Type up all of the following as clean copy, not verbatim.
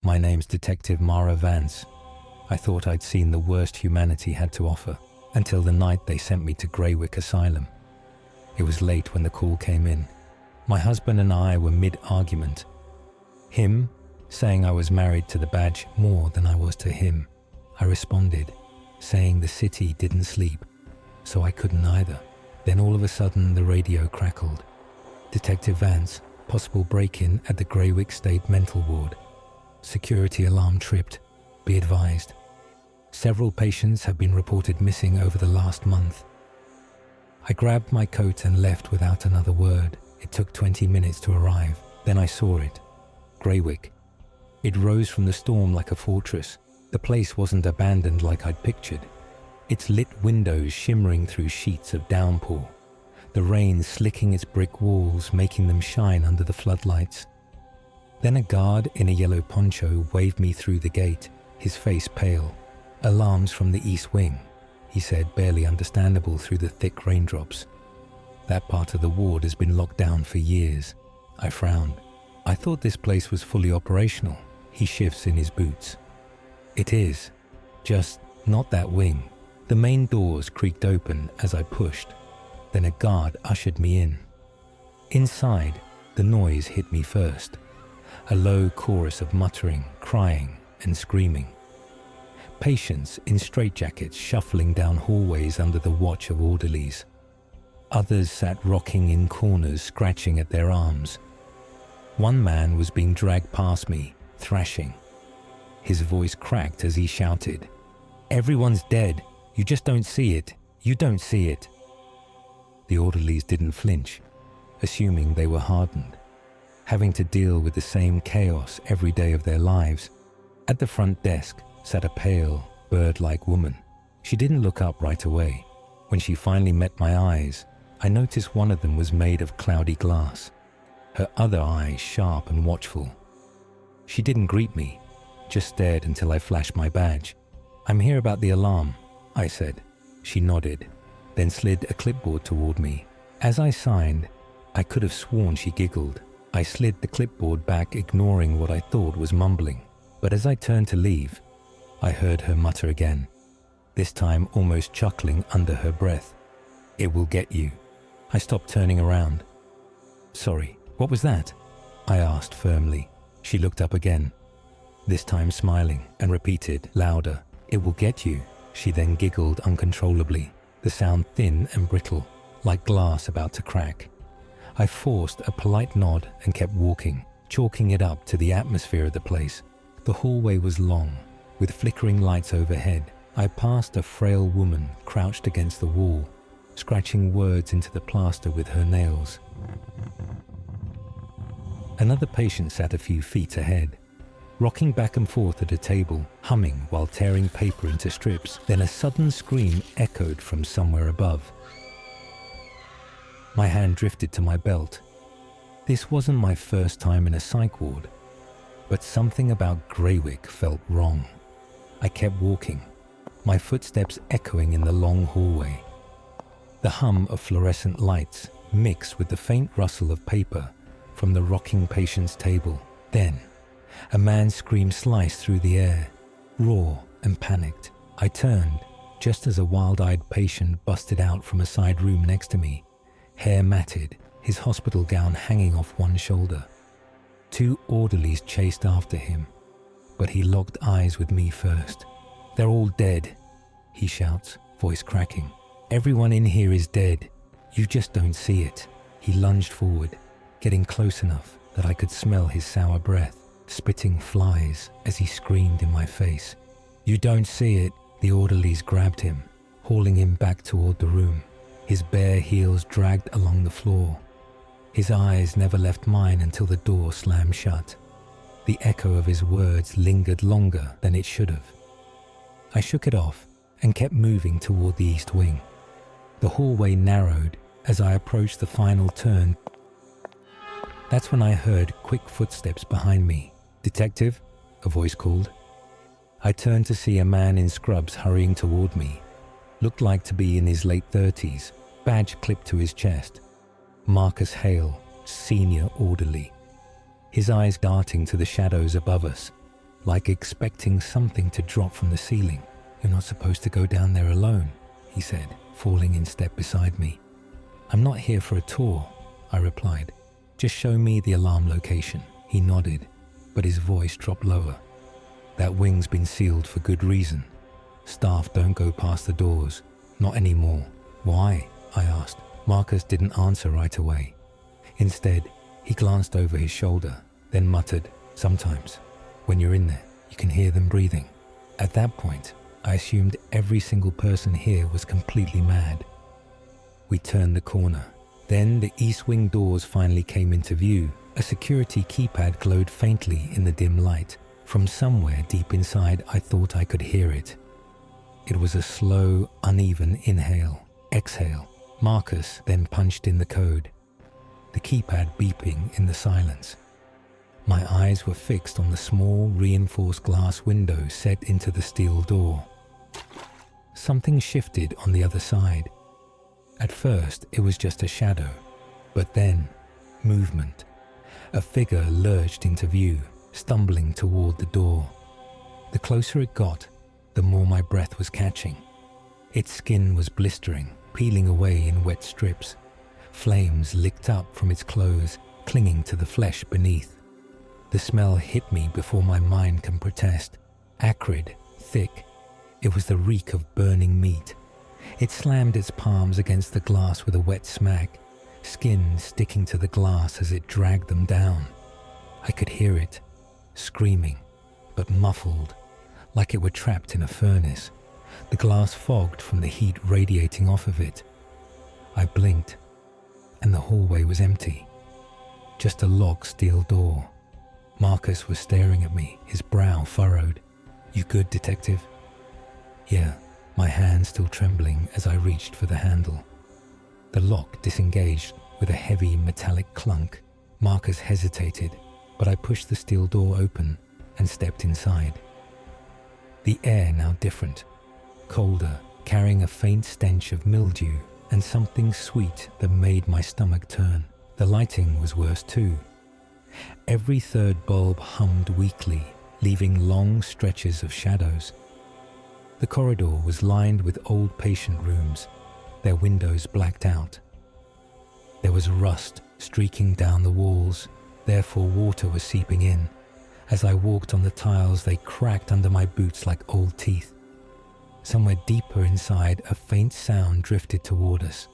My name's Detective Mara Vance. I thought I'd seen the worst humanity had to offer, until the night they sent me to Graywick Asylum. It was late when the call came in. My husband and I were mid-argument. Him saying I was married to the badge more than I was to him. I responded, saying the city didn't sleep, so I couldn't either. Then all of a sudden the radio crackled. Detective Vance, possible break-in at the Graywick State Mental Ward. Security alarm tripped. Be advised. Several patients have been reported missing over the last month. I grabbed my coat and left without another word. It took 20 minutes to arrive. Then I saw it. Graywick. It rose from the storm like a fortress. The place wasn't abandoned like I'd pictured. Its lit windows shimmering through sheets of downpour. The rain slicking its brick walls, making them shine under the floodlights. Then a guard in a yellow poncho waved me through the gate, his face pale. "Alarms from the east wing," he said, barely understandable through the thick raindrops. "That part of the ward has been locked down for years." I frowned. "I thought this place was fully operational." He shifts in his boots. "It is, just not that wing." The main doors creaked open as I pushed. Then a guard ushered me in. Inside, the noise hit me first. A low chorus of muttering, crying, and screaming. Patients in straitjackets shuffling down hallways under the watch of orderlies. Others sat rocking in corners, scratching at their arms. One man was being dragged past me, thrashing. His voice cracked as he shouted, "Everyone's dead. You just don't see it. You don't see it." The orderlies didn't flinch, assuming they were hardened, having to deal with the same chaos every day of their lives. At the front desk sat a pale, bird-like woman. She didn't look up right away. When she finally met my eyes, I noticed one of them was made of cloudy glass, her other eye sharp and watchful. She didn't greet me, just stared until I flashed my badge. "I'm here about the alarm," I said. She nodded, then slid a clipboard toward me. As I signed, I could have sworn she giggled. I slid the clipboard back, ignoring what I thought was mumbling. But as I turned to leave, I heard her mutter again, this time almost chuckling under her breath. "It will get you." I stopped turning around. "Sorry, what was that?" I asked firmly. She looked up again, this time smiling, and repeated, louder, "It will get you." She then giggled uncontrollably, the sound thin and brittle, like glass about to crack. I forced a polite nod and kept walking, chalking it up to the atmosphere of the place. The hallway was long, with flickering lights overhead. I passed a frail woman crouched against the wall, scratching words into the plaster with her nails. Another patient sat a few feet ahead, rocking back and forth at a table, humming while tearing paper into strips. Then a sudden scream echoed from somewhere above. My hand drifted to my belt. This wasn't my first time in a psych ward, but something about Graywick felt wrong. I kept walking, my footsteps echoing in the long hallway. The hum of fluorescent lights mixed with the faint rustle of paper from the rocking patient's table. Then, a man's scream sliced through the air, raw and panicked. I turned, just as a wild-eyed patient busted out from a side room next to me, hair matted, his hospital gown hanging off one shoulder. Two orderlies chased after him, but he locked eyes with me first. "They're all dead," he shouts, voice cracking. "Everyone in here is dead. You just don't see it." He lunged forward, getting close enough that I could smell his sour breath, spitting flies as he screamed in my face. "You don't see it." The orderlies grabbed him, hauling him back toward the room. His bare heels dragged along the floor. His eyes never left mine until the door slammed shut. The echo of his words lingered longer than it should have. I shook it off and kept moving toward the east wing. The hallway narrowed as I approached the final turn. That's when I heard quick footsteps behind me. "Detective?" a voice called. I turned to see a man in scrubs hurrying toward me. Looked like to be in his late 30s, badge clipped to his chest. Marcus Hale, senior orderly. His eyes darting to the shadows above us, like expecting something to drop from the ceiling. "You're not supposed to go down there alone," he said, falling in step beside me. "I'm not here for a tour," I replied. "Just show me the alarm location." He nodded, but his voice dropped lower. "That wing's been sealed for good reason. Staff don't go past the doors. Not anymore." "Why?" I asked. Marcus didn't answer right away. Instead, he glanced over his shoulder, then muttered, "Sometimes, when you're in there, you can hear them breathing." At that point, I assumed every single person here was completely mad. We turned the corner. Then the east wing doors finally came into view. A security keypad glowed faintly in the dim light. From somewhere deep inside, I thought I could hear it. It was a slow, uneven inhale, exhale. Marcus then punched in the code, the keypad beeping in the silence. My eyes were fixed on the small, reinforced glass window set into the steel door. Something shifted on the other side. At first, it was just a shadow, but then, movement. A figure lurched into view, stumbling toward the door. The closer it got, the more my breath was catching. Its skin was blistering, peeling away in wet strips. Flames licked up from its clothes, clinging to the flesh beneath. The smell hit me before my mind can protest. Acrid, thick. It was the reek of burning meat. It slammed its palms against the glass with a wet smack, skin sticking to the glass as it dragged them down. I could hear it, screaming, but muffled, like it were trapped in a furnace. The glass fogged from the heat radiating off of it. I blinked, and the hallway was empty. Just a locked steel door. Marcus was staring at me, his brow furrowed. "You good, detective?" "Yeah," my hand still trembling as I reached for the handle. The lock disengaged with a heavy metallic clunk. Marcus hesitated, but I pushed the steel door open and stepped inside. The air now different, colder, carrying a faint stench of mildew and something sweet that made my stomach turn. The lighting was worse too. Every third bulb hummed weakly, leaving long stretches of shadows. The corridor was lined with old patient rooms, their windows blacked out. There was rust streaking down the walls, therefore water was seeping in. As I walked on the tiles, they cracked under my boots like old teeth. Somewhere deeper inside, a faint sound drifted toward us,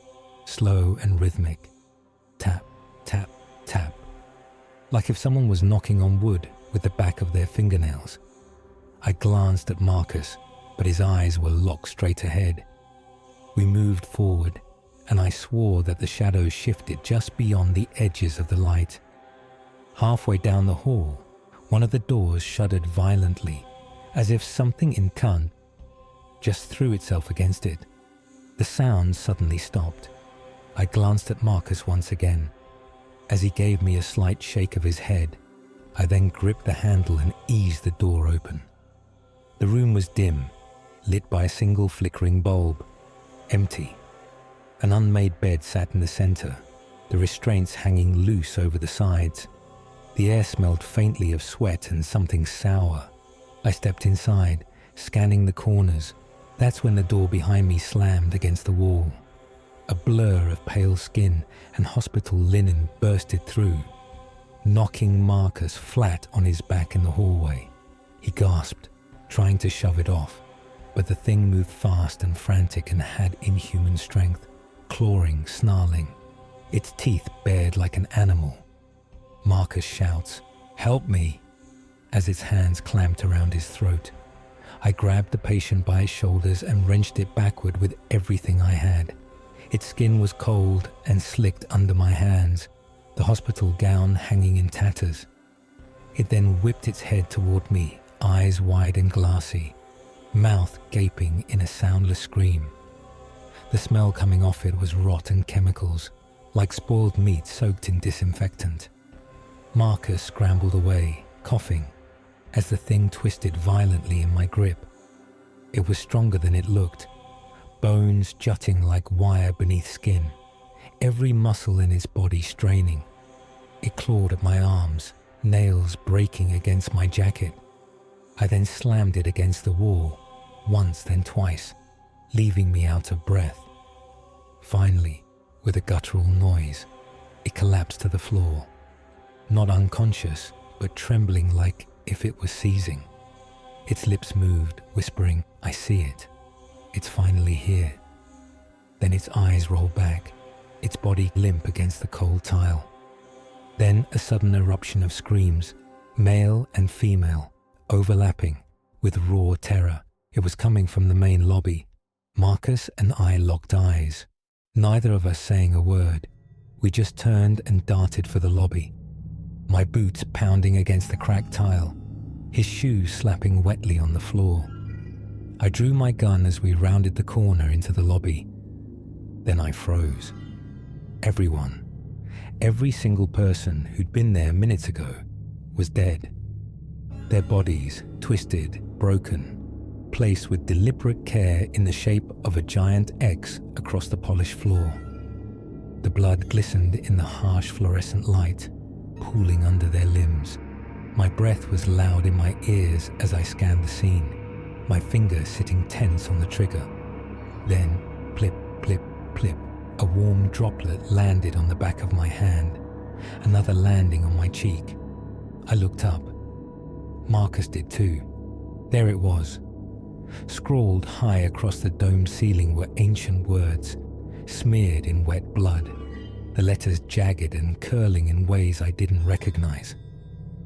slow and rhythmic. Tap, tap, tap. Like if someone was knocking on wood with the back of their fingernails. I glanced at Marcus, but his eyes were locked straight ahead. We moved forward, and I swore that the shadows shifted just beyond the edges of the light. Halfway down the hall, one of the doors shuddered violently, as if something incant just threw itself against it. The sound suddenly stopped. I glanced at Marcus once again. As he gave me a slight shake of his head, I then gripped the handle and eased the door open. The room was dim, lit by a single flickering bulb, empty. An unmade bed sat in the center, the restraints hanging loose over the sides. The air smelled faintly of sweat and something sour. I stepped inside, scanning the corners. That's when the door behind me slammed against the wall. A blur of pale skin and hospital linen bursted through, knocking Marcus flat on his back in the hallway. He gasped, trying to shove it off, but the thing moved fast and frantic and had inhuman strength, clawing, snarling. Its teeth bared like an animal. Marcus shouts, "Help me!" as its hands clamped around his throat. I grabbed the patient by his shoulders and wrenched it backward with everything I had. Its skin was cold and slicked under my hands, the hospital gown hanging in tatters. It then whipped its head toward me, eyes wide and glassy, mouth gaping in a soundless scream. The smell coming off it was rot and chemicals, like spoiled meat soaked in disinfectant. Marcus scrambled away, coughing, as the thing twisted violently in my grip. It was stronger than it looked, bones jutting like wire beneath skin, every muscle in its body straining. It clawed at my arms, nails breaking against my jacket. I then slammed it against the wall, once then twice, leaving me out of breath. Finally, with a guttural noise, it collapsed to the floor, not unconscious, but trembling like if it was seizing. Its lips moved, whispering, "I see it. It's finally here." Then its eyes rolled back, its body limp against the cold tile. Then a sudden eruption of screams, male and female, overlapping, with raw terror. It was coming from the main lobby. Marcus and I locked eyes, neither of us saying a word. We just turned and darted for the lobby, my boots pounding against the cracked tile, his shoes slapping wetly on the floor. I drew my gun as we rounded the corner into the lobby. Then I froze. Everyone, every single person who'd been there minutes ago, was dead. Their bodies, twisted, broken, placed with deliberate care in the shape of a giant X across the polished floor. The blood glistened in the harsh fluorescent light, pooling under their limbs. My breath was loud in my ears as I scanned the scene, my fingers sitting tense on the trigger. Then, plip, plip, plip, a warm droplet landed on the back of my hand, another landing on my cheek. I looked up. Marcus did too. There it was. Scrawled high across the domed ceiling were ancient words, smeared in wet blood, the letters jagged and curling in ways I didn't recognize.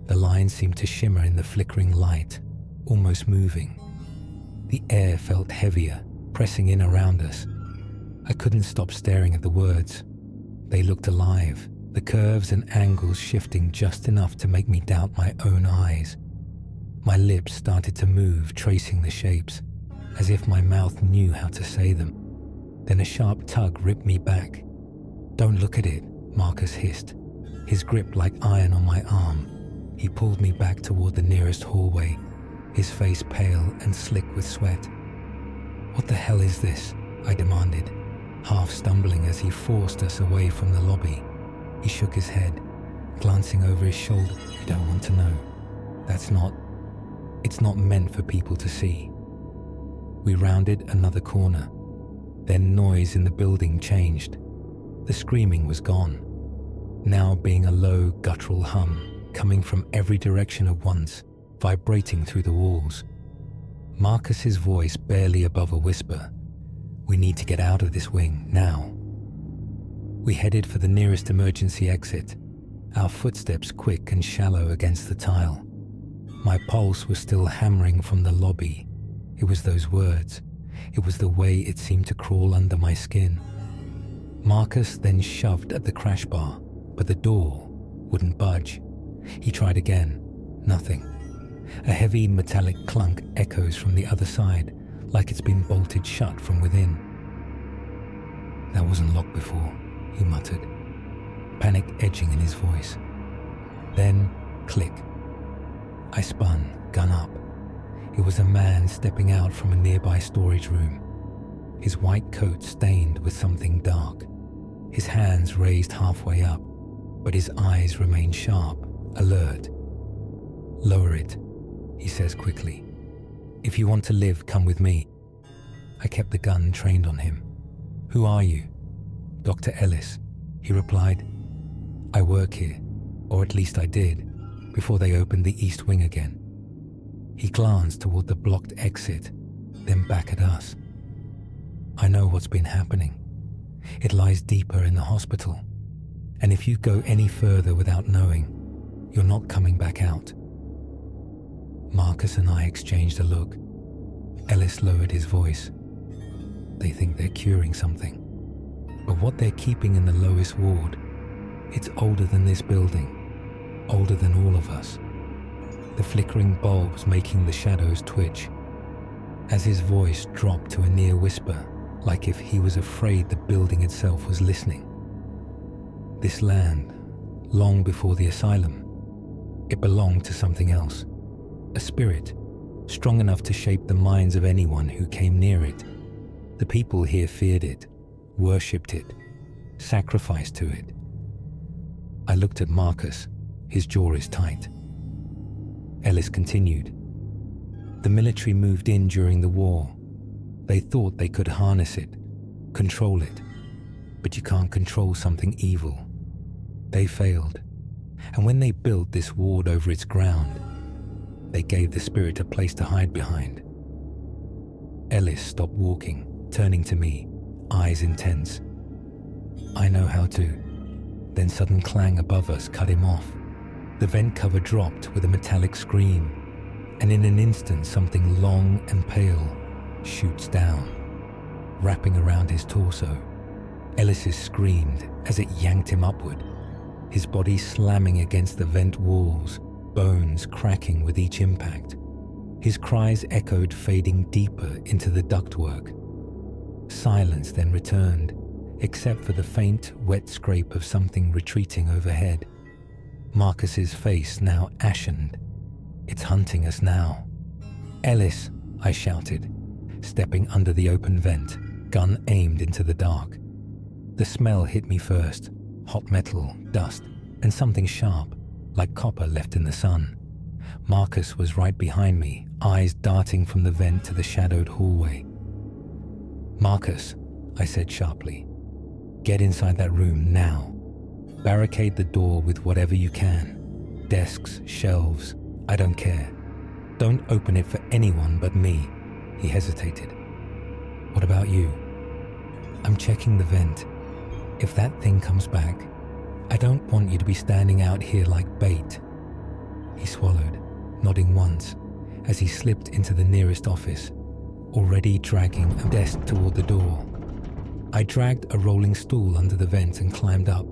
The lines seemed to shimmer in the flickering light, almost moving. The air felt heavier, pressing in around us. I couldn't stop staring at the words. They looked alive, the curves and angles shifting just enough to make me doubt my own eyes. My lips started to move, tracing the shapes, as if my mouth knew how to say them. Then a sharp tug ripped me back. "Don't look at it," Marcus hissed, his grip like iron on my arm. He pulled me back toward the nearest hallway, his face pale and slick with sweat. "What the hell is this?" I demanded, half stumbling as he forced us away from the lobby. He shook his head, glancing over his shoulder. "You don't want to know. It's not meant for people to see." We rounded another corner. Then noise in the building changed. The screaming was gone, now being a low, guttural hum, coming from every direction at once, vibrating through the walls. Marcus's voice barely above a whisper. "We need to get out of this wing, now." We headed for the nearest emergency exit, our footsteps quick and shallow against the tile. My pulse was still hammering from the lobby. It was those words. It was the way it seemed to crawl under my skin. Marcus then shoved at the crash bar, but the door wouldn't budge. He tried again. Nothing. A heavy metallic clunk echoes from the other side, like it's been bolted shut from within. "That wasn't locked before," he muttered, panic edging in his voice. Then, click. I spun, gun up. It was a man stepping out from a nearby storage room, his white coat stained with something dark, his hands raised halfway up, but his eyes remained sharp, alert. "Lower it," he says quickly. "If you want to live, come with me." I kept the gun trained on him. "Who are you?" "Dr. Ellis," he replied. "I work here, or at least I did, before they opened the east wing again." He glanced toward the blocked exit, then back at us. "I know what's been happening. It lies deeper in the hospital, and if you go any further without knowing, you're not coming back out." Marcus and I exchanged a look. Ellis lowered his voice. "They think they're curing something, but what they're keeping in the lowest ward, it's older than this building, older than all of us." The flickering bulbs making the shadows twitch. As his voice dropped to a near whisper, like if he was afraid the building itself was listening. This land, long before the asylum, it belonged to something else. A spirit, strong enough to shape the minds of anyone who came near it. The people here feared it, worshipped it, sacrificed to it. I looked at Marcus, his jaw is tight. Ellis continued. The military moved in during the war. They thought they could harness it, control it. But you can't control something evil. They failed. And when they built this ward over its ground, they gave the spirit a place to hide behind. Ellis stopped walking, turning to me, eyes intense. I know how to. Then sudden clang above us cut him off. The vent cover dropped with a metallic scream, and in an instant something long and pale shoots down, wrapping around his torso. Ellis screamed as it yanked him upward, his body slamming against the vent walls, bones cracking with each impact. His cries echoed, fading deeper into the ductwork. Silence then returned, except for the faint, wet scrape of something retreating overhead. Marcus's face now ashened. It's hunting us now. "Ellis," I shouted, stepping under the open vent, gun aimed into the dark. The smell hit me first, hot metal, dust, and something sharp, like copper left in the sun. Marcus was right behind me, eyes darting from the vent to the shadowed hallway. "Marcus," I said sharply, "get inside that room now. Barricade the door with whatever you can. Desks, shelves, I don't care. Don't open it for anyone but me." He hesitated. "What about you?" "I'm checking the vent. If that thing comes back, I don't want you to be standing out here like bait." He swallowed, nodding once, as he slipped into the nearest office, already dragging a desk toward the door. I dragged a rolling stool under the vent and climbed up,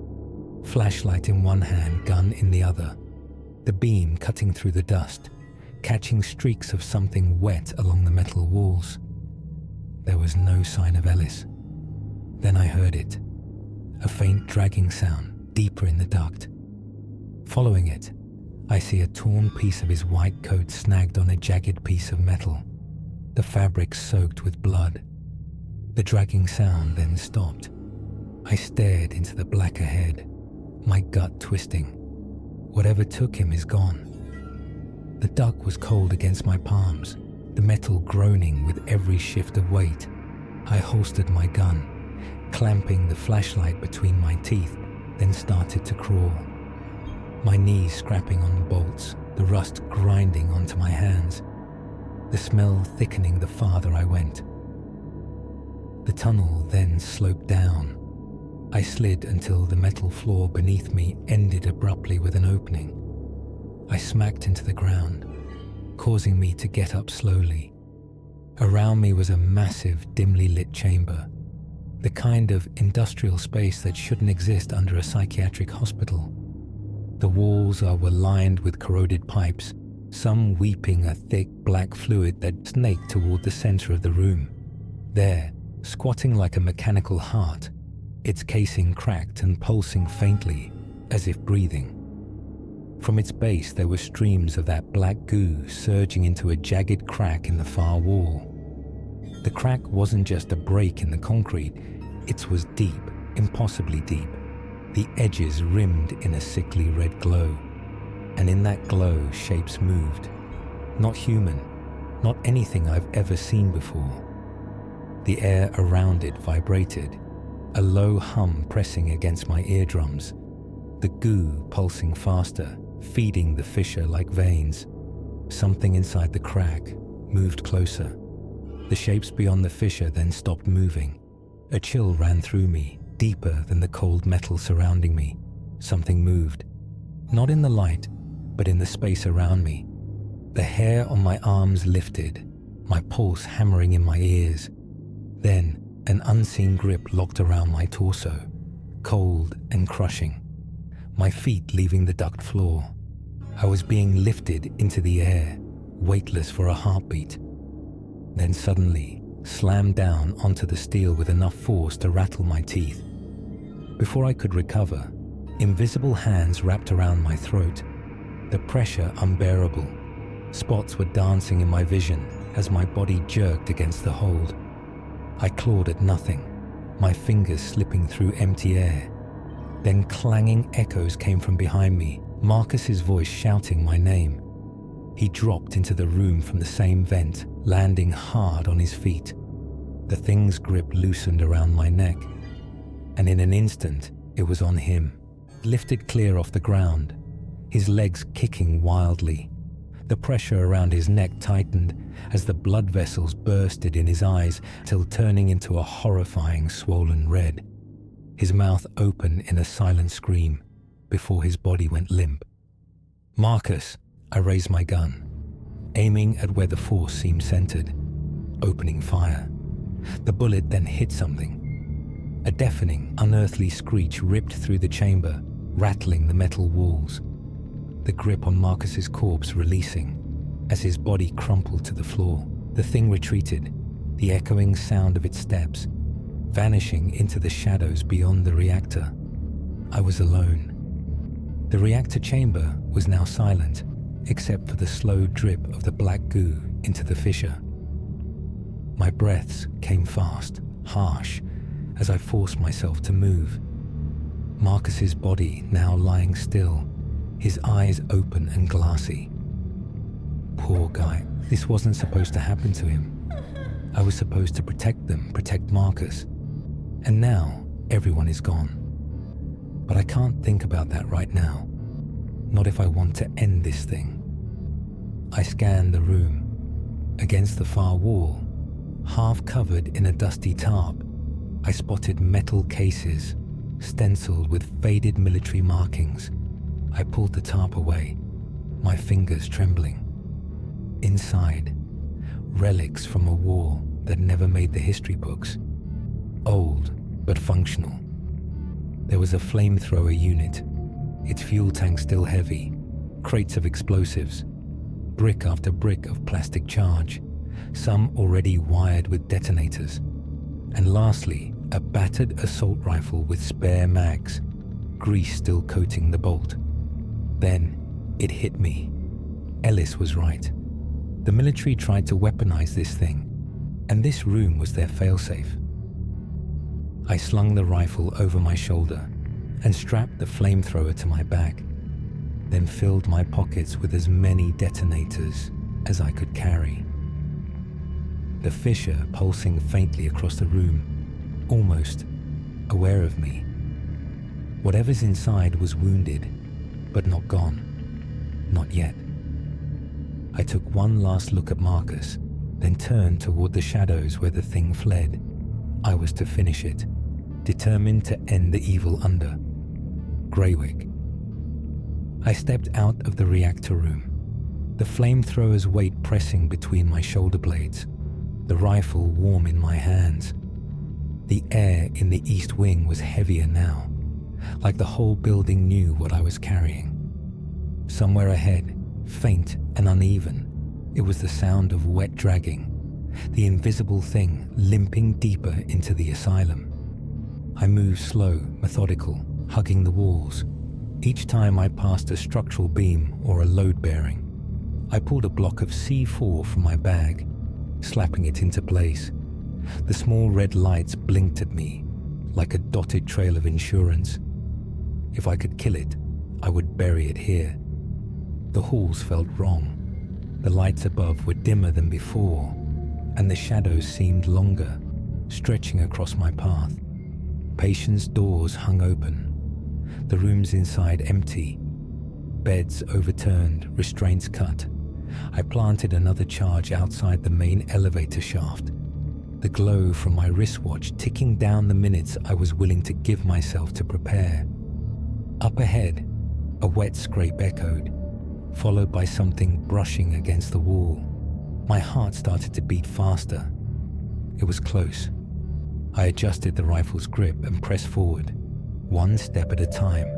flashlight in one hand, gun in the other, the beam cutting through the dust, catching streaks of something wet along the metal walls. There was no sign of Ellis. Then I heard it, a faint dragging sound deeper in the duct. Following it, I see a torn piece of his white coat snagged on a jagged piece of metal, the fabric soaked with blood. The dragging sound then stopped. I stared into the black ahead, my gut twisting. Whatever took him is gone. The duct was cold against my palms, the metal groaning with every shift of weight. I holstered my gun, clamping the flashlight between my teeth, then started to crawl. My knees scrapping on the bolts, the rust grinding onto my hands, the smell thickening the farther I went. The tunnel then sloped down. I slid until the metal floor beneath me ended abruptly with an opening. I smacked into the ground, causing me to get up slowly. Around me was a massive, dimly lit chamber, the kind of industrial space that shouldn't exist under a psychiatric hospital. The walls were lined with corroded pipes, some weeping a thick black fluid that snaked toward the center of the room. There, squatting like a mechanical heart, its casing cracked and pulsing faintly, as if breathing. From its base there were streams of that black goo surging into a jagged crack in the far wall. The crack wasn't just a break in the concrete, it was deep, impossibly deep, the edges rimmed in a sickly red glow. And in that glow shapes moved. Not human, not anything I've ever seen before. The air around it vibrated, a low hum pressing against my eardrums, the goo pulsing faster, feeding the fissure like veins. Something inside the crack moved closer. The shapes beyond the fissure then stopped moving. A chill ran through me, deeper than the cold metal surrounding me. Something moved, not in the light, but in the space around me. The hair on my arms lifted, my pulse hammering in my ears. Then, an unseen grip locked around my torso, cold and crushing. My feet leaving the duct floor. I was being lifted into the air, weightless for a heartbeat. Then suddenly, slammed down onto the steel with enough force to rattle my teeth. Before I could recover, invisible hands wrapped around my throat, the pressure unbearable. Spots were dancing in my vision as my body jerked against the hold. I clawed at nothing, my fingers slipping through empty air. Then clanging echoes came from behind me, Marcus's voice shouting my name. He dropped into the room from the same vent, landing hard on his feet. The thing's grip loosened around my neck, and in an instant, it was on him, lifted clear off the ground, his legs kicking wildly. The pressure around his neck tightened as the blood vessels bursted in his eyes till turning into a horrifying swollen red. His mouth open in a silent scream before his body went limp. "Marcus!" I raised my gun, aiming at where the force seemed centered, opening fire. The bullet then hit something. A deafening, unearthly screech ripped through the chamber, rattling the metal walls. The grip on Marcus's corpse releasing. As his body crumpled to the floor, the thing retreated, the echoing sound of its steps, vanishing into the shadows beyond the reactor. I was alone. The reactor chamber was now silent, except for the slow drip of the black goo into the fissure. My breaths came fast, harsh, as I forced myself to move. Marcus's body now lying still, his eyes open and glassy. Poor guy, this wasn't supposed to happen to him. I was supposed to protect them, protect Marcus. And now, everyone is gone. But I can't think about that right now. Not if I want to end this thing. I scanned the room. Against the far wall, half covered in a dusty tarp, I spotted metal cases, stenciled with faded military markings. I pulled the tarp away, my fingers trembling. Inside, relics from a war that never made the history books. Old, but functional. There was a flamethrower unit, its fuel tank still heavy, crates of explosives, brick after brick of plastic charge, some already wired with detonators. And lastly, a battered assault rifle with spare mags, grease still coating the bolt. Then it hit me. Ellis was right. The military tried to weaponize this thing, and this room was their failsafe. I slung the rifle over my shoulder and strapped the flamethrower to my back, then filled my pockets with as many detonators as I could carry. The fissure pulsing faintly across the room, almost aware of me. Whatever's inside was wounded, but not gone. Not yet. I took one last look at Marcus, then turned toward the shadows where the thing fled. I was to finish it, determined to end the evil under. Graywick. I stepped out of the reactor room, the flamethrower's weight pressing between my shoulder blades, the rifle warm in my hands. The air in the east wing was heavier now, like the whole building knew what I was carrying. Somewhere ahead, faint and uneven, it was the sound of wet dragging, the invisible thing limping deeper into the asylum. I moved slow, methodical, hugging the walls. Each time I passed a structural beam or a load bearing, I pulled a block of C4 from my bag, slapping it into place. The small red lights blinked at me like a dotted trail of insurance. If I could kill it, I would bury it here. The halls felt wrong. The lights above were dimmer than before, and the shadows seemed longer, stretching across my path. Patients' doors hung open. The rooms inside empty. Beds overturned, restraints cut. I planted another charge outside the main elevator shaft. The glow from my wristwatch ticking down the minutes I was willing to give myself to prepare. Up ahead, a wet scrape echoed, followed by something brushing against the wall. My heart started to beat faster. It was close. I adjusted the rifle's grip and pressed forward, one step at a time,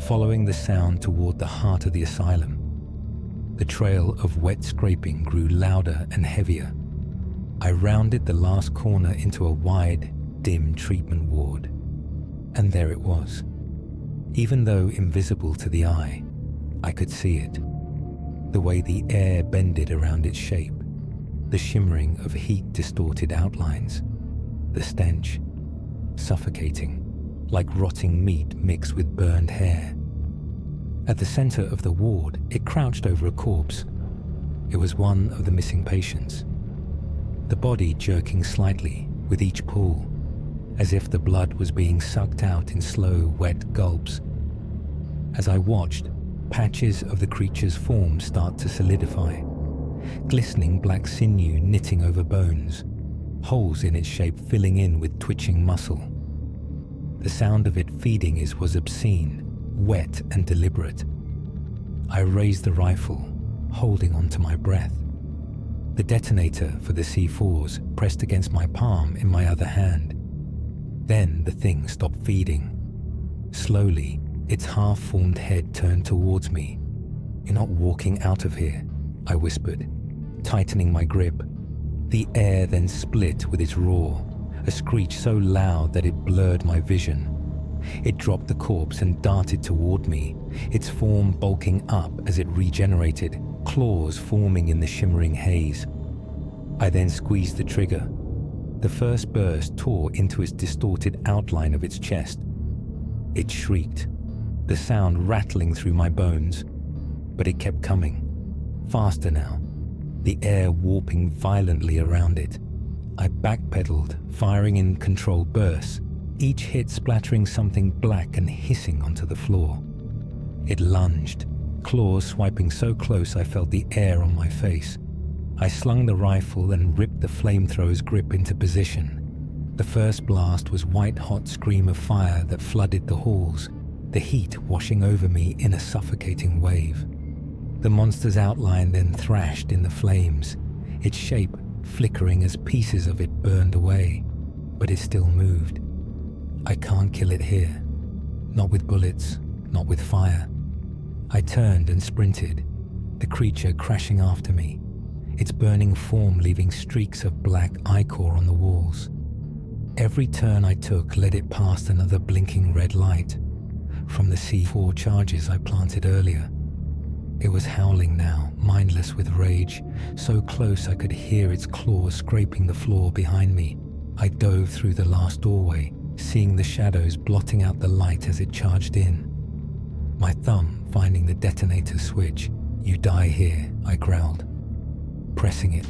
following the sound toward the heart of the asylum. The trail of wet scraping grew louder and heavier. I rounded the last corner into a wide, dim treatment ward. And there it was. Even though invisible to the eye, I could see it. The way the air bended around its shape, the shimmering of heat-distorted outlines, the stench, suffocating, like rotting meat mixed with burned hair. At the center of the ward, it crouched over a corpse, It was one of the missing patients. The body jerking slightly with each pull, as if the blood was being sucked out in slow, wet gulps. As I watched, patches of the creature's form start to solidify, glistening black sinew knitting over bones, holes in its shape filling in with twitching muscle. The sound of it feeding was obscene, wet and deliberate. I raised the rifle, holding onto my breath. The detonator for the C4s pressed against my palm in my other hand. Then the thing stopped feeding. Slowly, its half-formed head turned towards me. "You're not walking out of here," I whispered, tightening my grip. The air then split with its roar, a screech so loud that it blurred my vision. It dropped the corpse and darted toward me, its form bulking up as it regenerated, claws forming in the shimmering haze. I then squeezed the trigger. The first burst tore into its distorted outline of its chest. It shrieked, the sound rattling through my bones, but it kept coming, faster now, the air warping violently around it. I backpedaled, firing in controlled bursts, each hit splattering something black and hissing onto the floor. It lunged, claws swiping so close I felt the air on my face. I slung the rifle and ripped the flamethrower's grip into position. The first blast was white-hot scream of fire that flooded the halls, the heat washing over me in a suffocating wave. The monster's outline then thrashed in the flames, its shape flickering as pieces of it burned away, but it still moved. I can't kill it here. Not with bullets, not with fire. I turned and sprinted, the creature crashing after me, its burning form leaving streaks of black ichor on the walls. Every turn I took led it past another blinking red light from the C4 charges I planted earlier. It was howling now, mindless with rage, so close I could hear its claws scraping the floor behind me. I dove through the last doorway, seeing the shadows blotting out the light as it charged in. My thumb finding the detonator switch. "You die here," I growled, pressing it.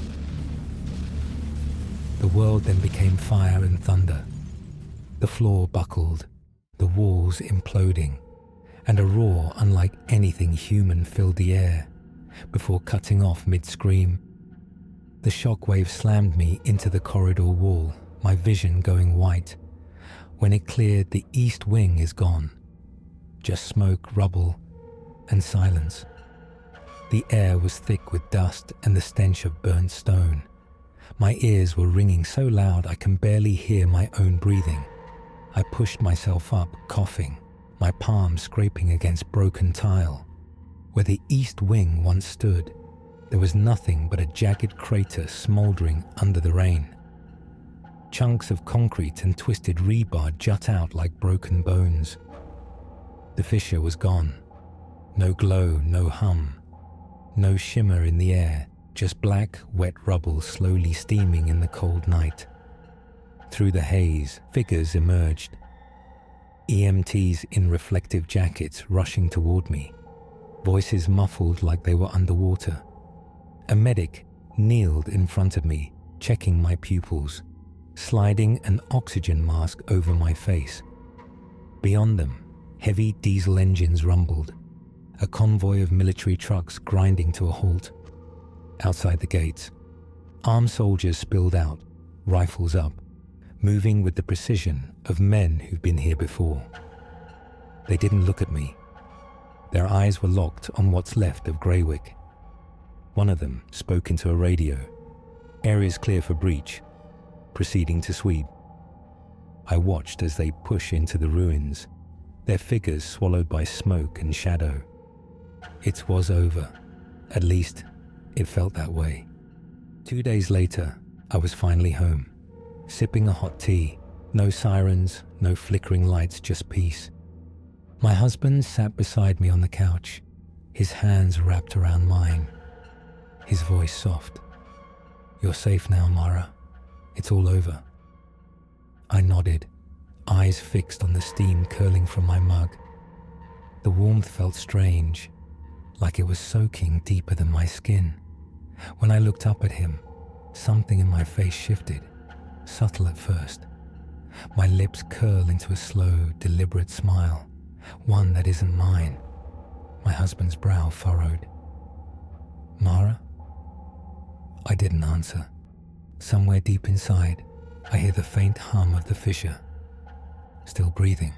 The world then became fire and thunder. The floor buckled, the walls imploding, and a roar unlike anything human filled the air, before cutting off mid-scream. The shockwave slammed me into the corridor wall, my vision going white. When it cleared, the east wing is gone. Just smoke, rubble, and silence. The air was thick with dust and the stench of burnt stone. My ears were ringing so loud I can barely hear my own breathing. I pushed myself up, coughing, my palms scraping against broken tile. Where the east wing once stood, there was nothing but a jagged crater smoldering under the rain. Chunks of concrete and twisted rebar jut out like broken bones. The fissure was gone. No glow, no hum, no shimmer in the air, just black, wet rubble slowly steaming in the cold night. Through the haze, figures emerged. EMTs in reflective jackets rushing toward me, voices muffled like they were underwater. A medic kneeled in front of me, checking my pupils, sliding an oxygen mask over my face. Beyond them, heavy diesel engines rumbled, a convoy of military trucks grinding to a halt. Outside the gates, armed soldiers spilled out, rifles up, moving with the precision of men who've been here before. They didn't look at me. Their eyes were locked on what's left of Graywick. One of them spoke into a radio. "Area's clear for breach. Proceeding to sweep." I watched as they push into the ruins, their figures swallowed by smoke and shadow. It was over. At least, it felt that way. 2 days later, I was finally home, sipping a hot tea. No sirens, no flickering lights, just peace. My husband sat beside me on the couch, his hands wrapped around mine, his voice soft. "You're safe now, Mara. It's all over." I nodded, eyes fixed on the steam curling from my mug. The warmth felt strange, like it was soaking deeper than my skin. When I looked up at him, something in my face shifted, subtle at first. My lips curl into a slow, deliberate smile, one that isn't mine. My husband's brow furrowed. "Mara?" I didn't answer. Somewhere deep inside, I hear the faint hum of the fissure. Still breathing.